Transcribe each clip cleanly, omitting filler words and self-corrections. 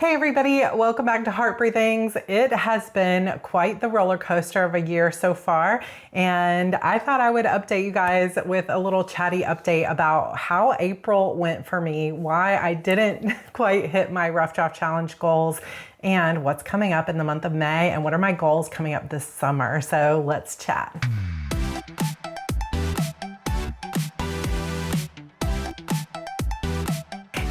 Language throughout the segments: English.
Hey everybody, welcome back to Heart Breathings. It has been quite the roller coaster of a year so far, and I thought I would update you guys with a little chatty update about how April went for me, why I didn't quite hit my Rough Draft Challenge goals, and what's coming up in the month of May, and what are my goals coming up this summer. So let's chat.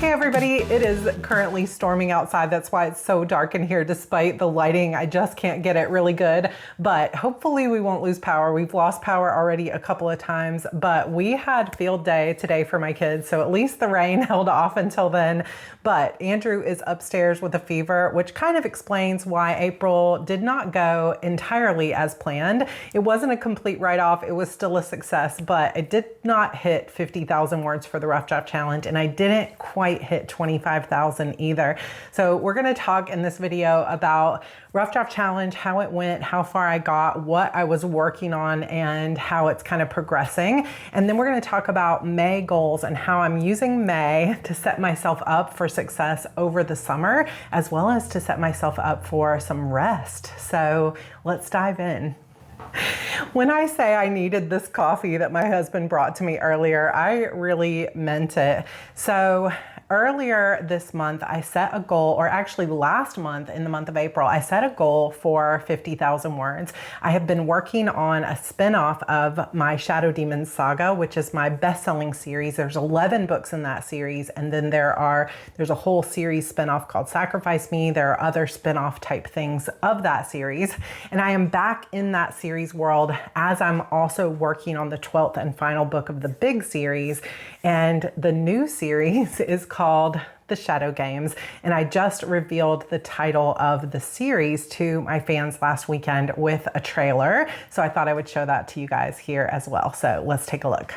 Hey everybody, it is currently storming outside. That's why it's so dark in here despite the lighting. I just can't get it really good, but hopefully we won't lose power. We've lost power already a couple of times, but we had field day today for my kids, so at least the rain held off until then. But Andrew is upstairs with a fever, which kind of explains why April did not go entirely as planned. It wasn't a complete write-off. It was still a success, but I did not hit 50,000 words for the Rough Draft Challenge, and I didn't quite hit 25,000 either. So we're going to talk in this video about Rough Draft Challenge, how it went, how far I got, what I was working on, and how it's kind of progressing. And then we're going to talk about May goals and how I'm using May to set myself up for success over the summer, as well as to set myself up for some rest. So let's dive in. When I say I needed this coffee that my husband brought to me earlier, I really meant it. So earlier this month, I set a goal, or actually last month in the month of April, I set a goal for 50,000 words. I have been working on a spin-off of my Shadow Demons saga, which is my best-selling series. There's 11 books in that series, and then there's a whole series spin-off called Sacrifice Me. There are other spin-off type things of that series, and I am back in that series world as I'm also working on the 12th and final book of the big series, and the new series is called The Shadow Games, and I just revealed the title of the series to my fans last weekend with a trailer, so I thought I would show that to you guys here as well. So let's take a look.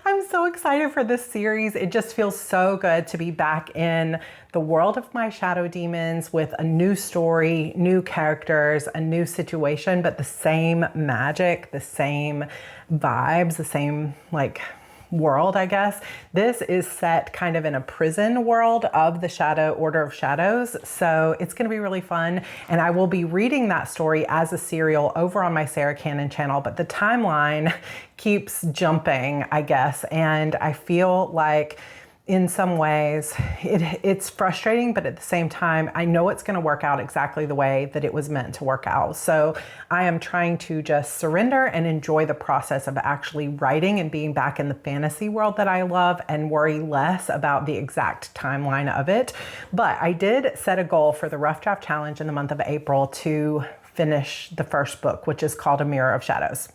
I'm so excited for this series. It just feels so good to be back in the world of my Shadow Demons with a new story, new characters, a new situation, but the same magic, the same vibes, the same world, I guess. This is set kind of in a prison world of the Order of Shadows. So it's going to be really fun. And I will be reading that story as a serial over on my Sarra Cannon channel, but the timeline keeps jumping, I guess. And I feel like in some ways it's frustrating, but at the same time, I know it's going to work out exactly the way that it was meant to work out. So I am trying to just surrender and enjoy the process of actually writing and being back in the fantasy world that I love and worry less about the exact timeline of it. But I did set a goal for the Rough Draft Challenge in the month of April to finish the first book, which is called A Mirror of Shadows.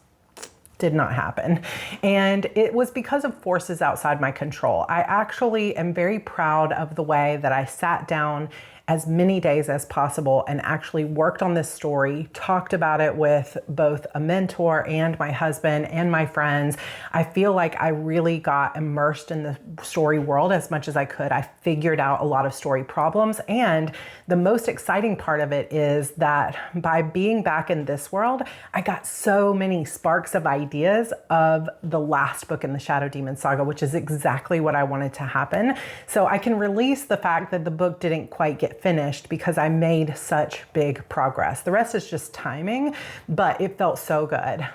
Did not happen. And it was because of forces outside my control. I actually am very proud of the way that I sat down as many days as possible and actually worked on this story, talked about it with both a mentor and my husband and my friends. I feel like I really got immersed in the story world as much as I could. I figured out a lot of story problems, and the most exciting part of it is that by being back in this world, I got so many sparks of ideas of the last book in the Shadow Demon saga, which is exactly what I wanted to happen. So I can release the fact that the book didn't quite get finished because I made such big progress. The rest is just timing, but it felt so good.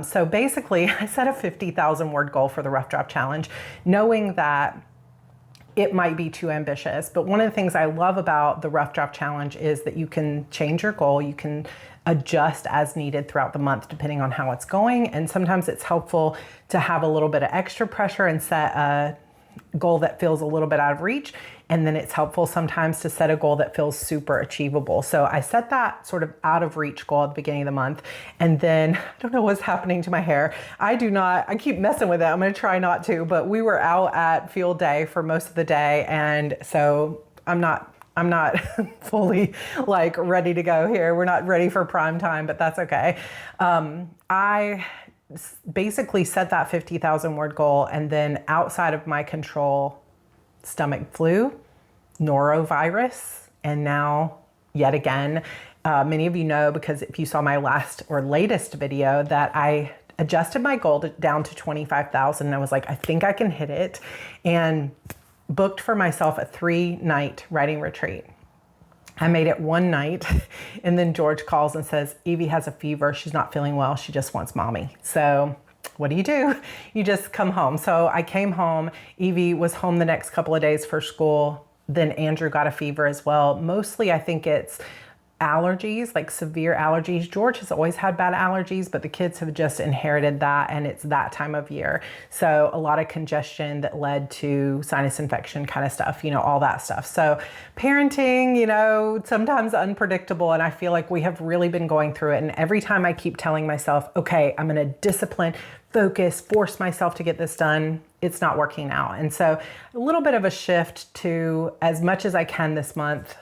So basically, I set a 50,000 word goal for the Rough Draft Challenge, knowing that it might be too ambitious. But one of the things I love about the Rough Draft Challenge is that you can change your goal. You can adjust as needed throughout the month, depending on how it's going. And sometimes it's helpful to have a little bit of extra pressure and set a goal that feels a little bit out of reach. And then it's helpful sometimes to set a goal that feels super achievable. So I set that sort of out of reach goal at the beginning of the month. And then I don't know what's happening to my hair. I keep messing with it. I'm going to try not to, but we were out at field day for most of the day. And so I'm not fully like ready to go here. We're not ready for prime time, but that's okay. I basically set that 50,000 word goal, and then outside of my control, stomach flu, norovirus, and now yet again, many of you know, because if you saw my last or latest video, that I adjusted my goal down to 25,000. And I was like, I think I can hit it, and booked for myself a 3-night writing retreat. I made it one night, and then George calls and says, Evie has a fever. She's not feeling well. She just wants mommy. So what do? You just come home. So I came home. Evie was home the next couple of days for school. Then Andrew got a fever as well. Mostly, I think it's allergies, like severe allergies. George has always had bad allergies, but the kids have just inherited that, and it's that time of year. So a lot of congestion that led to sinus infection kind of stuff, all that stuff. So parenting, sometimes unpredictable, and I feel like we have really been going through it. And every time I keep telling myself, okay, I'm going to discipline, focus, force myself to get this done, it's not working out. And so a little bit of a shift to, as much as I can this month,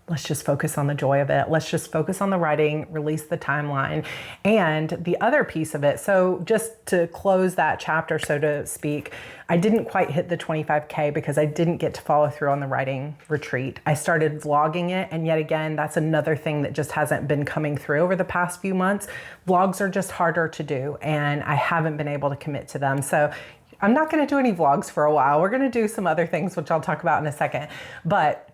let's just focus on the joy of it. Let's just focus on the writing, release the timeline. And the other piece of it, so just to close that chapter, so to speak, I didn't quite hit the 25K because I didn't get to follow through on the writing retreat. I started vlogging it, and yet again, that's another thing that just hasn't been coming through over the past few months. Vlogs are just harder to do, and I haven't been able to commit to them. So I'm not going to do any vlogs for a while. We're going to do some other things, which I'll talk about in a second. But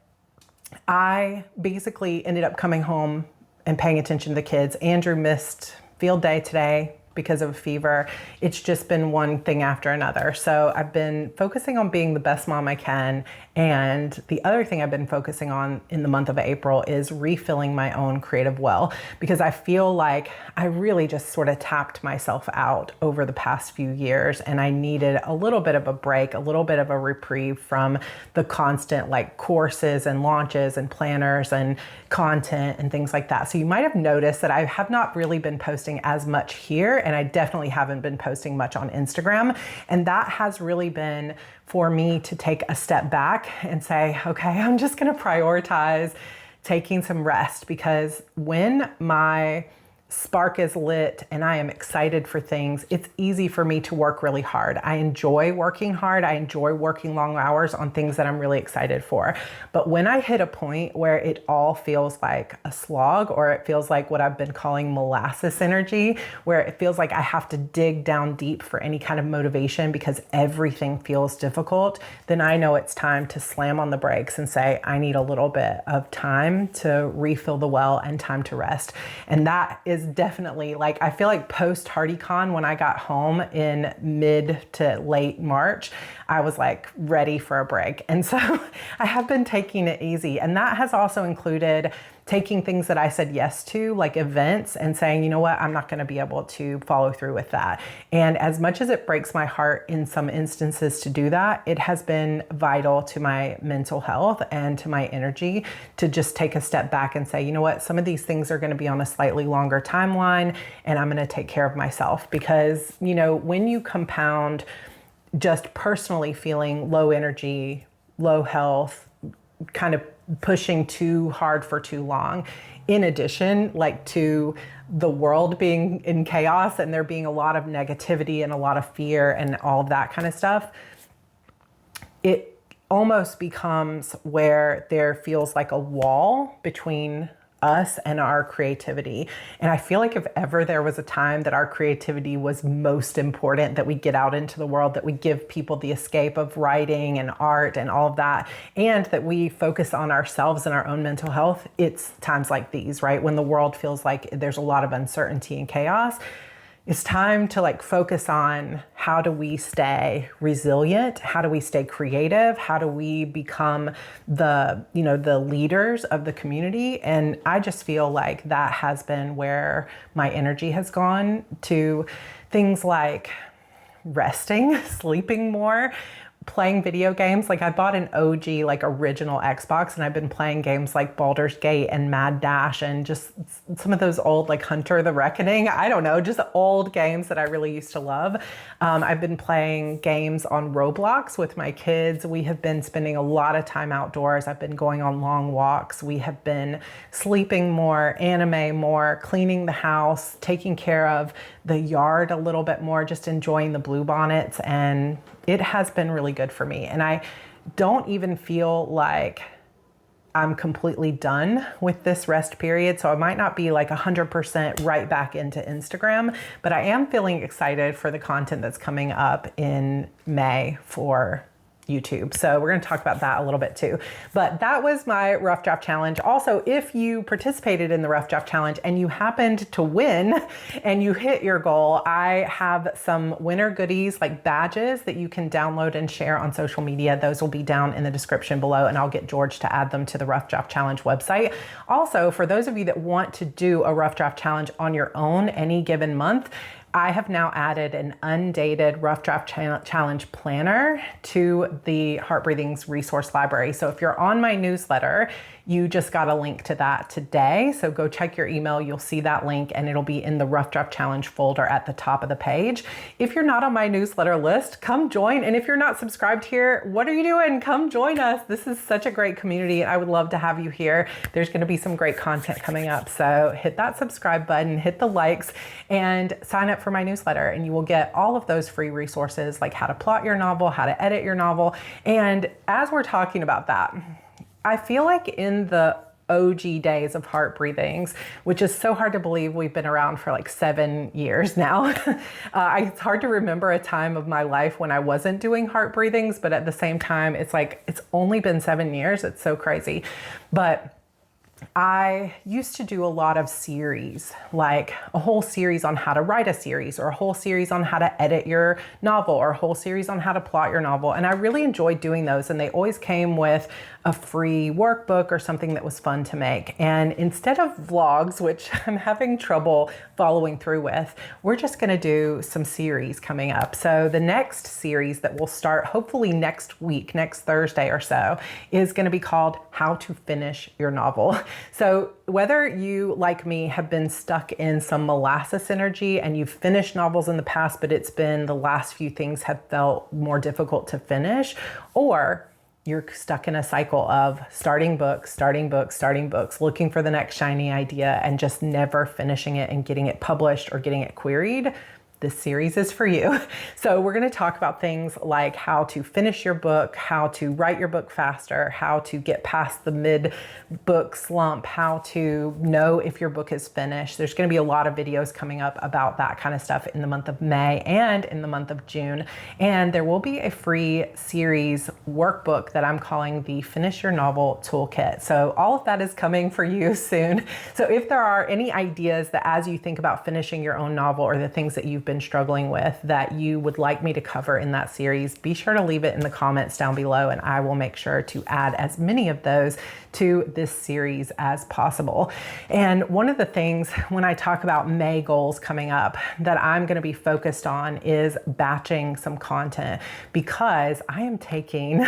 I basically ended up coming home and paying attention to the kids. Andrew missed field day today because of a fever. It's just been one thing after another. So I've been focusing on being the best mom I can. And the other thing I've been focusing on in the month of April is refilling my own creative well, because I feel like I really just sort of tapped myself out over the past few years, and I needed a little bit of a break, a little bit of a reprieve from the constant like courses and launches and planners and content and things like that. So you might have noticed that I have not really been posting as much here, and I definitely haven't been posting much on Instagram. And that has really been for me to take a step back and say, okay, I'm just going to prioritize taking some rest, because when my spark is lit and I am excited for things, it's easy for me to work really hard. I enjoy working hard. I enjoy working long hours on things that I'm really excited for. But when I hit a point where it all feels like a slog, or it feels like what I've been calling molasses energy, where it feels like I have to dig down deep for any kind of motivation because everything feels difficult, then I know it's time to slam on the brakes and say, I need a little bit of time to refill the well and time to rest. And that is definitely, like, I feel like post HardyCon, when I got home in mid to late March, I was like ready for a break. And so I have been taking it easy. And that has also included taking things that I said yes to, like events, and saying, you know what, I'm not going to be able to follow through with that. And as much as it breaks my heart in some instances to do that, it has been vital to my mental health and to my energy to just take a step back and say, you know what, some of these things are going to be on a slightly longer timeline, and I'm going to take care of myself. Because, when you compound just personally feeling low energy, low health, kind of pushing too hard for too long, in addition, like to the world being in chaos and there being a lot of negativity and a lot of fear and all of that kind of stuff, it almost becomes where there feels like a wall between us and our creativity. And I feel like if ever there was a time that our creativity was most important, that we get out into the world, that we give people the escape of writing and art and all of that, and that we focus on ourselves and our own mental health, it's times like these, right? When the world feels like there's a lot of uncertainty and chaos. it's time to like focus on how do we stay resilient? How do we stay creative? How do we become the, the leaders of the community? And I just feel like that has been where my energy has gone to things like resting, sleeping more, playing video games. Like I bought an OG, like original Xbox, and I've been playing games like Baldur's Gate and Mad Dash and just some of those old like Hunter the Reckoning. I don't know, just old games that I really used to love. I've been playing games on Roblox with my kids. We have been spending a lot of time outdoors. I've been going on long walks. We have been sleeping more, anime more, cleaning the house, taking care of the yard a little bit more, just enjoying the bluebonnets, and it has been really good for me. And I don't even feel like I'm completely done with this rest period. So I might not be like 100% right back into Instagram, but I am feeling excited for the content that's coming up in May for YouTube. So we're going to talk about that a little bit too. But that was my Rough Draft Challenge. Also, if you participated in the Rough Draft Challenge and you happened to win and you hit your goal, I have some winner goodies like badges that you can download and share on social media. Those will be down in the description below, and I'll get George to add them to the Rough Draft Challenge website. Also, for those of you that want to do a Rough Draft Challenge on your own any given month, I have now added an undated Rough Draft Challenge planner to the Heart Breathing's resource library. So if you're on my newsletter, you just got a link to that today. So go check your email. You'll see that link and it'll be in the Rough Draft Challenge folder at the top of the page. If you're not on my newsletter list, come join. And if you're not subscribed here, what are you doing? Come join us. This is such a great community and I would love to have you here. There's going to be some great content coming up. So hit that subscribe button, hit the likes, and sign up for my newsletter, and you will get all of those free resources like how to plot your novel, how to edit your novel. And as we're talking about that, I feel like in the OG days of Heart Breathings, which is so hard to believe we've been around for like 7 years now. It's hard to remember a time of my life when I wasn't doing Heart Breathings, but at the same time, it's like, it's only been 7 years. It's so crazy. But I used to do a lot of series, like a whole series on how to write a series, or a whole series on how to edit your novel, or a whole series on how to plot your novel. And I really enjoyed doing those. And they always came with a free workbook or something that was fun to make. And instead of vlogs, which I'm having trouble following through with, we're just going to do some series coming up. So the next series that will start hopefully next week, next Thursday or so, is going to be called How to Finish Your Novel. So whether you, like me, have been stuck in some molasses energy and you've finished novels in the past, but it's been the last few things have felt more difficult to finish, or you're stuck in a cycle of starting books, looking for the next shiny idea and just never finishing it and getting it published or getting it queried, this series is for you. So we're going to talk about things like how to finish your book, how to write your book faster, how to get past the mid-book slump, how to know if your book is finished. There's going to be a lot of videos coming up about that kind of stuff in the month of May and in the month of June. And there will be a free series workbook that I'm calling the Finish Your Novel Toolkit. So all of that is coming for you soon. So if there are any ideas that as you think about finishing your own novel, or the things that you've been struggling with that you would like me to cover in that series, be sure to leave it in the comments down below, and I will make sure to add as many of those to this series as possible. And one of the things when I talk about May goals coming up that I'm going to be focused on is batching some content, because I am taking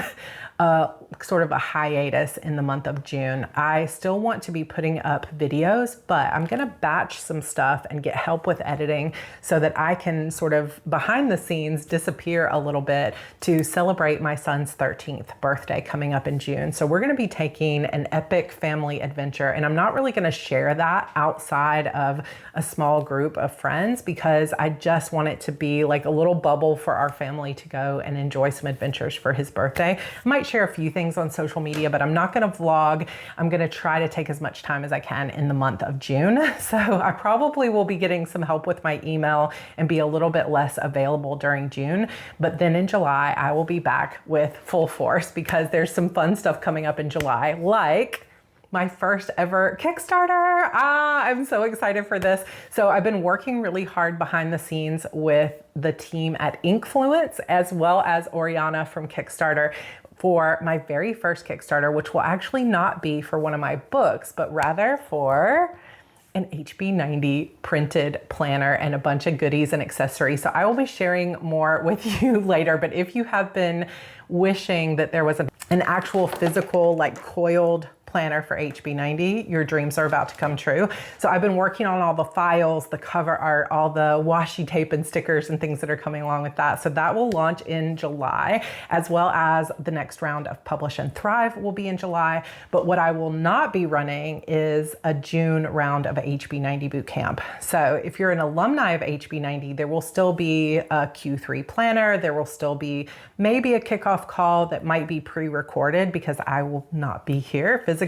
sort of a hiatus in the month of June. I still want to be putting up videos, but I'm going to batch some stuff and get help with editing so that I can sort of behind the scenes disappear a little bit to celebrate my son's 13th birthday coming up in June. So we're going to be taking an epic family adventure, and I'm not really going to share that outside of a small group of friends, because I just want it to be like a little bubble for our family to go and enjoy some adventures for his birthday. I might share a few things on social media, but I'm not going to vlog. I'm going to try to take as much time as I can in the month of June. So I probably will be getting some help with my email and be a little bit less available during June. But then in July, I will be back with full force, because there's some fun stuff coming up in July, like my first ever Kickstarter. I'm so excited for this. So I've been working really hard behind the scenes with the team at Inkfluence, as well as Oriana from Kickstarter, for my very first Kickstarter, which will actually not be for one of my books, but rather for an HB90 printed planner and a bunch of goodies and accessories. So I will be sharing more with you later, but if you have been wishing that there was an actual physical, like coiled planner for HB90, your dreams are about to come true. So I've been working on all the files, the cover art, all the washi tape and stickers and things that are coming along with that. So that will launch in July, as well as the next round of Publish and Thrive will be in July. But what I will not be running is a June round of HB90 Bootcamp. So if you're an alumni of HB90, there will still be a Q3 planner. There will still be maybe a kickoff call that might be pre-recorded because I will not be here physically.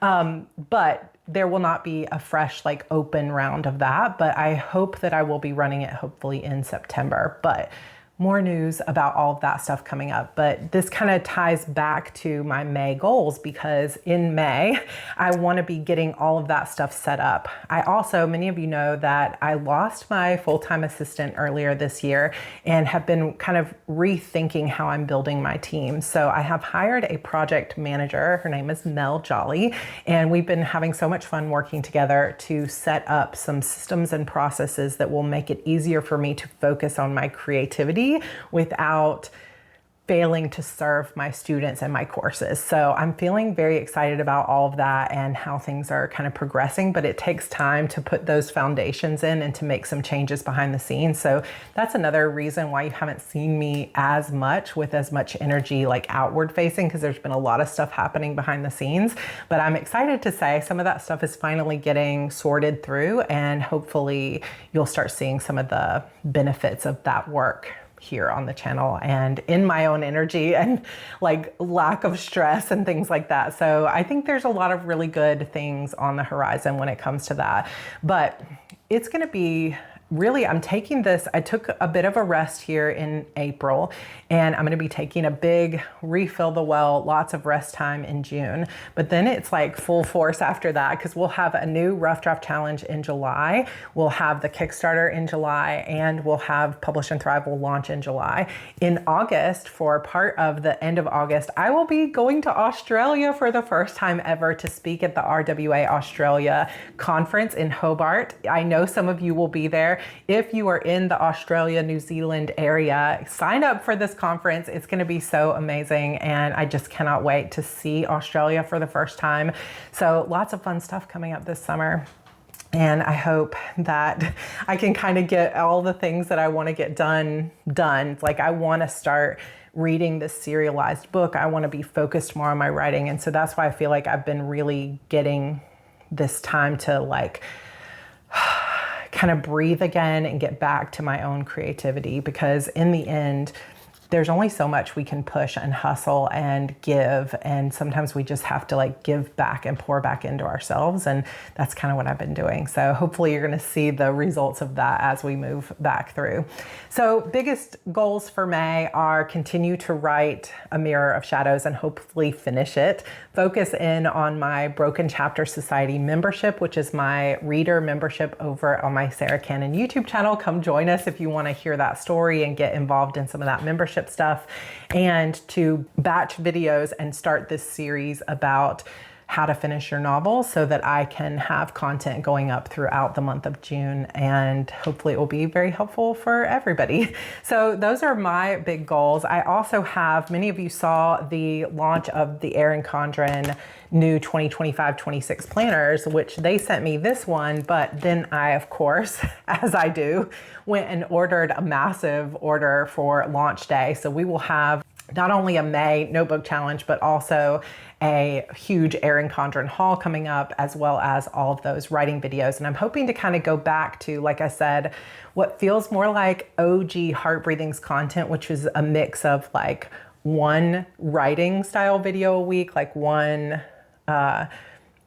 But there will not be a fresh like open round of that, but I hope that I will be running it hopefully in September. But more news about all of that stuff coming up. But this kind of ties back to my May goals, because in May, I want to be getting all of that stuff set up. I also, many of you know that I lost my full-time assistant earlier this year and have been kind of rethinking how I'm building my team. So I have hired a project manager. Her name is Mel Jolly, and we've been having so much fun working together to set up some systems and processes that will make it easier for me to focus on my creativity without failing to serve my students and my courses. So I'm feeling very excited about all of that and how things are kind of progressing, but it takes time to put those foundations in and to make some changes behind the scenes. So that's another reason why you haven't seen me as much with as much energy like outward facing, because there's been a lot of stuff happening behind the scenes. But I'm excited to say some of that stuff is finally getting sorted through, and hopefully you'll start seeing some of the benefits of that work here on the channel and in my own energy and like lack of stress and things like that. So I think there's a lot of really good things on the horizon when it comes to that. But it's going to be really, I'm taking this, I took a bit of a rest here in April, and I'm going to be taking a big refill the well, lots of rest time in June. But then it's like full force after that, because we'll have a new Rough Draft Challenge in July. We'll have the Kickstarter in July, and we'll have Publish and Thrive will launch in July. In August, for part of the end of August, I will be going to Australia for the first time ever to speak at the RWA Australia conference in Hobart. I know some of you will be there. If you are in the Australia, New Zealand area, sign up for this conference. It's going to be so amazing, and I just cannot wait to see Australia for the first time. So lots of fun stuff coming up this summer. And I hope that I can kind of get all the things that I want to get done. Like I want to start reading this serialized book. I want to be focused more on my writing. And so that's why I feel like I've been really getting this time to like kind of breathe again and get back to my own creativity, because in the end, there's only so much we can push and hustle and give. And sometimes we just have to like give back and pour back into ourselves. And that's kind of what I've been doing. So hopefully you're going to see the results of that as we move back through. So biggest goals for May are continue to write A Mirror of Shadows and hopefully finish it. Focus in on my Broken Chapter Society membership, which is my reader membership over on my Sarra Cannon YouTube channel. Come join us if you want to hear that story and get involved in some of that membership stuff, and to batch videos and start this series about how to finish your novel so that I can have content going up throughout the month of June, and hopefully it will be very helpful for everybody. So those are my big goals. I also have, many of you saw the launch of the Erin Condren new 2025-26 planners, which they sent me this one, but then I, of course, as I do, went and ordered a massive order for launch day. So we will have not only a May notebook challenge, but also a huge Erin Condren haul coming up, as well as all of those writing videos. And I'm hoping to kind of go back to, like I said, what feels more like OG Heart Breathings content, which is a mix of like one writing style video a week, like one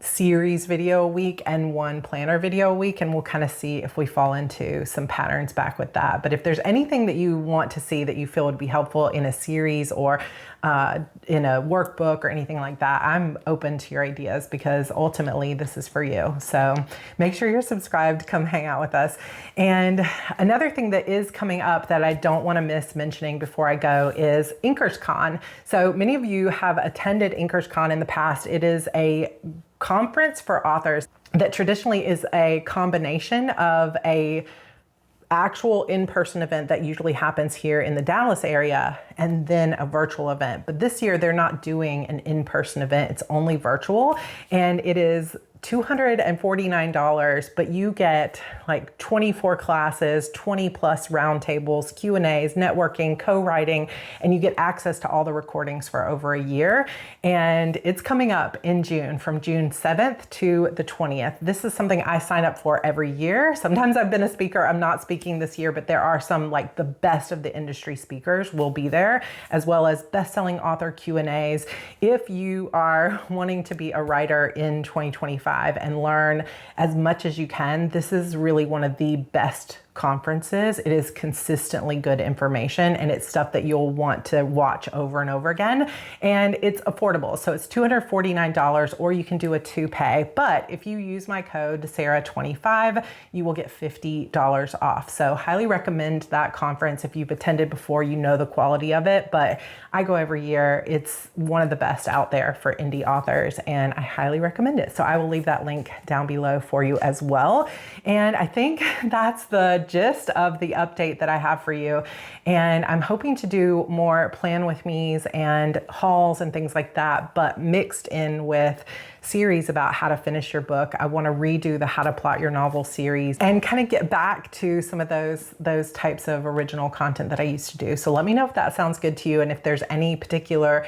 series video a week and one planner video a week, and we'll kind of see if we fall into some patterns back with that. But if there's anything that you want to see that you feel would be helpful in a series or in a workbook or anything like that, I'm open to your ideas, because ultimately this is for you. So make sure you're subscribed, come hang out with us. And another thing that is coming up that I don't want to miss mentioning before I go is Inkers Con. So many of you have attended Inkers Con in the past. It is a conference for authors that traditionally is a combination of a actual in-person event that usually happens here in the Dallas area and then a virtual event. But this year they're not doing an in-person event, it's only virtual, and it is $249, but you get like 24 classes, 20 plus roundtables, Q&As, networking, co-writing, and you get access to all the recordings for over a year. And it's coming up in June, from June 7th to the 20th. This is something I sign up for every year. Sometimes I've been a speaker, I'm not speaking this year, but there are some, like the best of the industry speakers will be there, as well as best-selling author Q&As. If you are wanting to be a writer in 2025, and learn as much as you can, this is really one of the best conferences. It is consistently good information, and it's stuff that you'll want to watch over and over again. And it's affordable. So it's $249, or you can do a 2-pay. But if you use my code Sarra25, you will get $50 off. So highly recommend that conference. If you've attended before, you know the quality of it, but I go every year. It's one of the best out there for indie authors, and I highly recommend it. So I will leave that link down below for you as well. And I think that's the gist of the update that I have for you. And I'm hoping to do more plan with me's and hauls and things like that, but mixed in with series about how to finish your book. I want to redo the How to Plot Your Novel series and kind of get back to some of those types of original content that I used to do. So let me know if that sounds good to you, and if there's any particular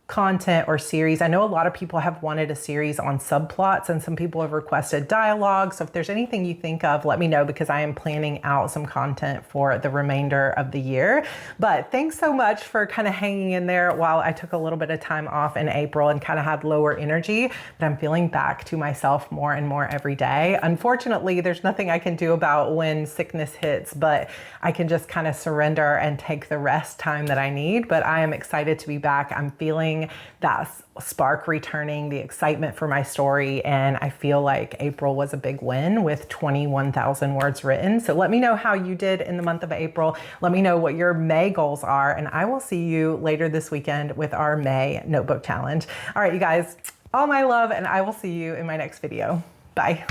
content or series. I know a lot of people have wanted a series on subplots, and some people have requested dialogue. So if there's anything you think of, let me know, because I am planning out some content for the remainder of the year. But thanks so much for kind of hanging in there while I took a little bit of time off in April and kind of had lower energy, but I'm feeling back to myself more and more every day. Unfortunately, there's nothing I can do about when sickness hits, but I can just kind of surrender and take the rest time that I need. But I am excited to be back. I'm feeling that spark returning, the excitement for my story, and I feel like April was a big win with 21,000 words written. So let me know how you did in the month of April. Let me know what your May goals are, and I will see you later this weekend with our May notebook challenge. All right, you guys, all my love, and I will see you in my next video. Bye.